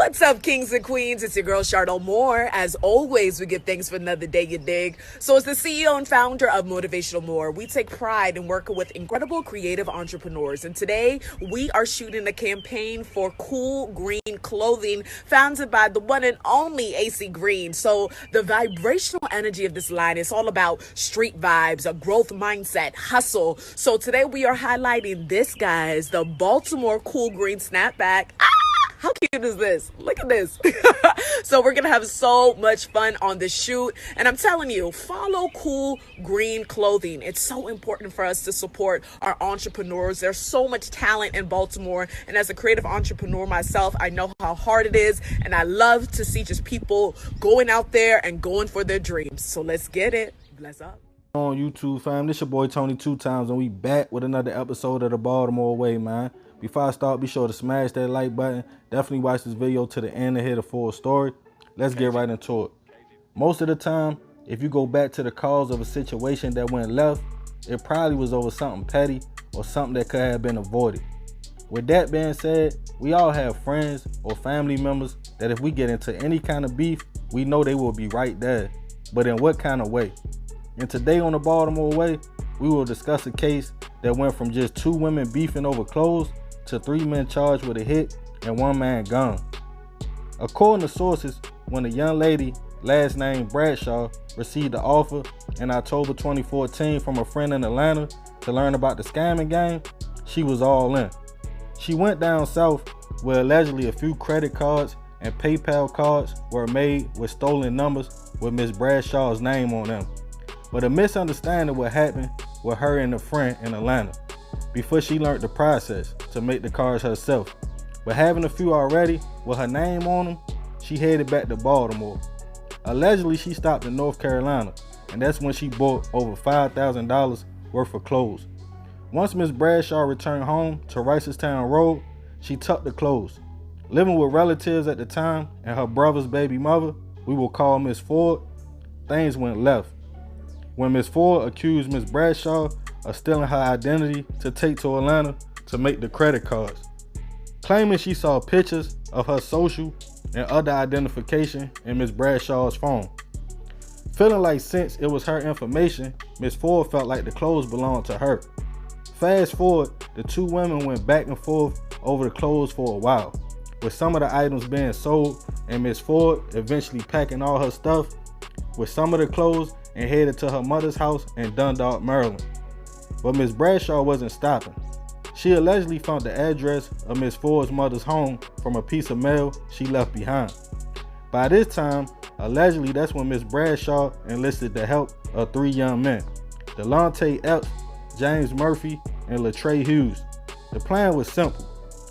What's up, kings and queens? It's your girl, Charlotte Moore. As always, we give thanks for another day, you dig? So as the CEO and founder of Motivational More, we take pride in working with incredible creative entrepreneurs. And today, we are shooting a campaign for cool green clothing founded by the one and only AC Green. So the vibrational energy of this line is all about street vibes, a growth mindset, hustle. So today, we are highlighting this, guys, the Baltimore Cool Green Snapback. How cute is this? Look at this. So we're going to have so much fun on the shoot. And I'm telling you, follow cool green clothing. It's so important for us to support our entrepreneurs. There's so much talent in Baltimore. And as a creative entrepreneur myself, I know how hard it is. And I love to see just people going out there and going for their dreams. So let's get it. Bless up. On YouTube, fam, this your boy Tony 2 times, and we back with another episode of the Baltimore Way, man. Before I start, be sure to smash that like button. Definitely watch this video to the end to hear the full story. Let's get right into it. Most of the time, if you go back to the cause of a situation that went left, it probably was over something petty or something that could have been avoided. With that being said, we all have friends or family members that if we get into any kind of beef, we know they will be right there. But in what kind of way? And today on the Baltimore Way, we will discuss a case that went from just 2 women beefing over clothes to 3 men charged with a hit and 1 man gone. According to sources, when a young lady, last name Bradshaw, received the offer in October 2014 from a friend in Atlanta to learn about the scamming game, she was all in. She went down south where allegedly a few credit cards and PayPal cards were made with stolen numbers with Miss Bradshaw's name on them. But a misunderstanding what happened with her and a friend in Atlanta before she learned the process to make the cards herself. But having a few already with her name on them, she headed back to Baltimore. Allegedly, she stopped in North Carolina, and that's when she bought over $5,000 worth of clothes. Once Miss Bradshaw returned home to Ricestown Road, she tucked the clothes. Living with relatives at the time and her brother's baby mother, we will call Miss Ford, things went left. When Miss Ford accused Miss Bradshaw of stealing her identity to take to Atlanta to make the credit cards, claiming she saw pictures of her social and other identification in Miss Bradshaw's phone. Feeling like since it was her information, Miss Ford felt like the clothes belonged to her. Fast forward, the 2 women went back and forth over the clothes for a while, with some of the items being sold and Miss Ford eventually packing all her stuff with some of the clothes and headed to her mother's house in Dundalk, Maryland. But Miss Bradshaw wasn't stopping. She allegedly found the address of Miss Ford's mother's home from a piece of mail she left behind. By this time, allegedly that's when Miss Bradshaw enlisted the help of 3 young men, Delonte Epps, James Murphy, and Latrey Hughes. The plan was simple: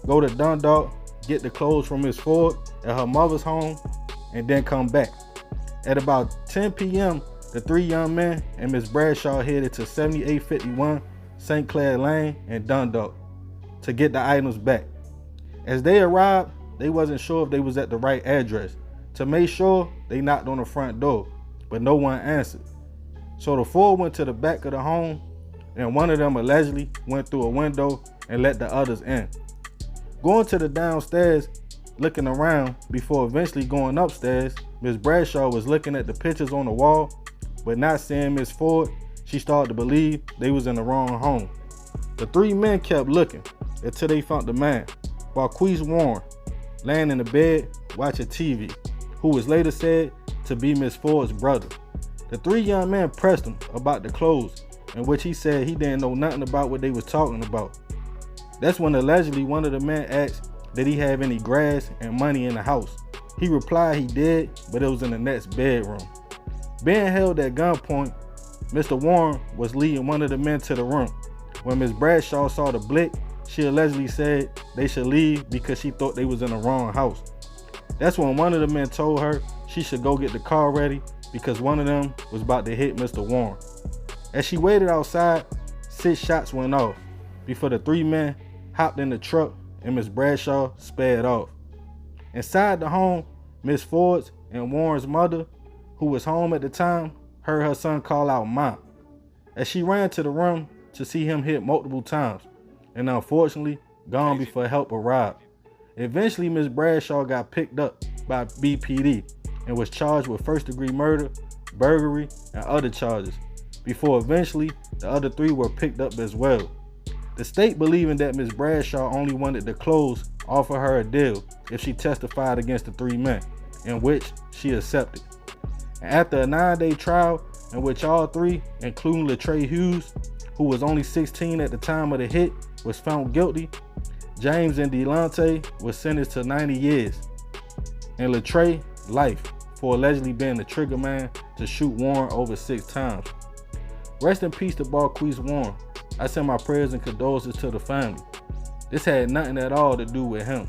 go to Dundalk, get the clothes from Miss Ford at her mother's home, and then come back. At about 10 p.m., the 3 young men and Miss Bradshaw headed to 7851 St. Clair Lane in Dundalk to get the items back. As they arrived, they wasn't sure if they was at the right address. To make sure, they knocked on the front door, but no one answered. So the 4 went to the back of the home, and one of them allegedly went through a window and let the others in. Going to the downstairs, looking around before eventually going upstairs, Miss Bradshaw was looking at the pictures on the wall, but not seeing Miss Ford, she started to believe they was in the wrong home. The 3 men kept looking until they found the man, Marquise Warren, laying in the bed watching TV, who was later said to be Miss Ford's brother. The 3 young men pressed him about the clothes, in which he said he didn't know nothing about what they was talking about. That's when allegedly one of the men asked did he have any grass and money in the house. He replied he did, but it was in the next bedroom. Being held at gunpoint, Mr. Warren was leading one of the men to the room. When Miss Bradshaw saw the blick, she allegedly said they should leave because she thought they was in the wrong house. That's when one of the men told her she should go get the car ready because one of them was about to hit Mr. Warren. As she waited outside, 6 shots went off before the 3 men hopped in the truck and Miss Bradshaw sped off. Inside the home, Miss Ford's and Warren's mother, who was home at the time, heard her son call out "Mom," as she ran to the room to see him hit multiple times and unfortunately gone before help arrived. Eventually, Miss Bradshaw got picked up by BPD and was charged with first-degree murder, burglary, and other charges, before eventually the other 3 were picked up as well. The state, believing that Miss Bradshaw only wanted the clothes, offered her a deal if she testified against the 3 men, in which she accepted. And after a 9-day trial in which all 3, including Latrey Hughes, who was only 16 at the time of the hit, was found guilty, James and Delonte was sentenced to 90 years, and Latrey, life, for allegedly being the trigger man to shoot Warren over 6 times. Rest in peace to Barquise Warren. I send my prayers and condolences to the family. This had nothing at all to do with him.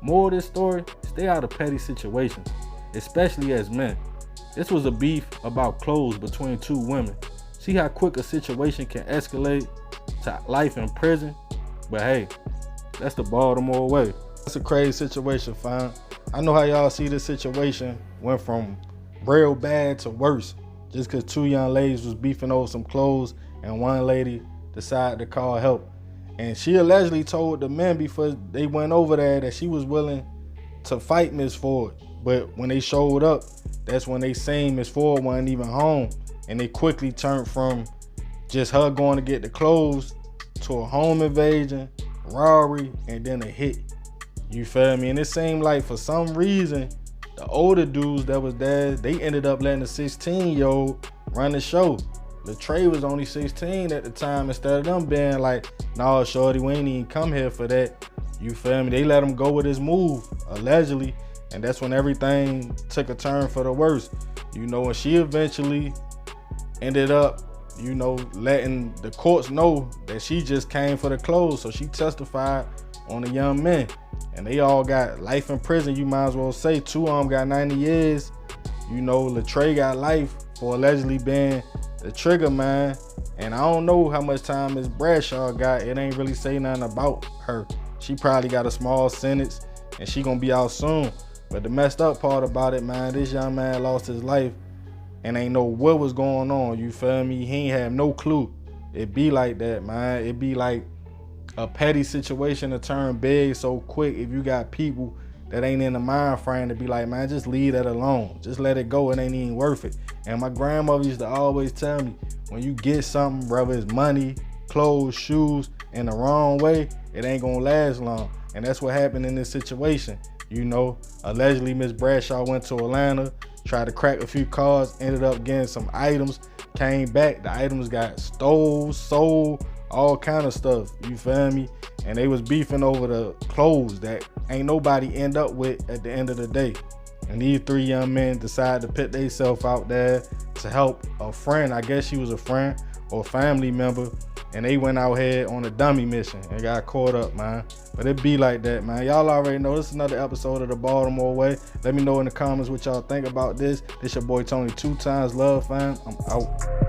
More of this story, stay out of petty situations, especially as men. This was a beef about clothes between 2 women. See how quick a situation can escalate to life in prison? But hey, that's the Baltimore way. That's a crazy situation, fam. I know how y'all see this situation went from real bad to worse just because 2 young ladies was beefing over some clothes and one lady decided to call help. And she allegedly told the men before they went over there that she was willing to fight Miss Ford. But when they showed up, that's when they seen Miss Ford wasn't even home. And they quickly turned from just her going to get the clothes to a home invasion, robbery, and then a hit. You feel me? And it seemed like for some reason, the older dudes that was there, they ended up letting the 16-year-old run the show. Latrey was only 16 at the time, instead of them being like, nah, shorty, we ain't even come here for that. You feel me? They let him go with his move, allegedly. And that's when everything took a turn for the worse. You know, and she eventually ended up, you know, letting the courts know that she just came for the clothes. So she testified on the young men. And they all got life in prison, you might as well say. 2 of them got 90 years. You know, Latrey got life for allegedly being the trigger man. And I don't know how much time Miss Bradshaw got. It ain't really say nothing about her. She probably got a small sentence and she gonna be out soon. But the messed up part about it, man, this young man lost his life and ain't know what was going on. You feel me? He ain't have no clue. It be like that, man. It be like a petty situation to turn big so quick if you got people that ain't in the mind frame to be like, man, just leave that alone. Just let it go. It ain't even worth it. And my grandmother used to always tell me, when you get something, whether it's money, clothes, shoes, in the wrong way, it ain't gonna last long. And that's what happened in this situation. You know, allegedly Miss Bradshaw went to Atlanta, tried to crack a few cars, ended up getting some items, came back, the items got stole, sold, all kind of stuff, you feel me? And they was beefing over the clothes that ain't nobody end up with at the end of the day. And these 3 young men decided to put themselves out there to help a friend. I guess she was a friend or a family member. And they went out here on a dummy mission and got caught up, man. But it be like that, man. Y'all already know this is another episode of the Baltimore Way. Let me know in the comments what y'all think about this. This your boy Tony 2 times. Love, fam. I'm out.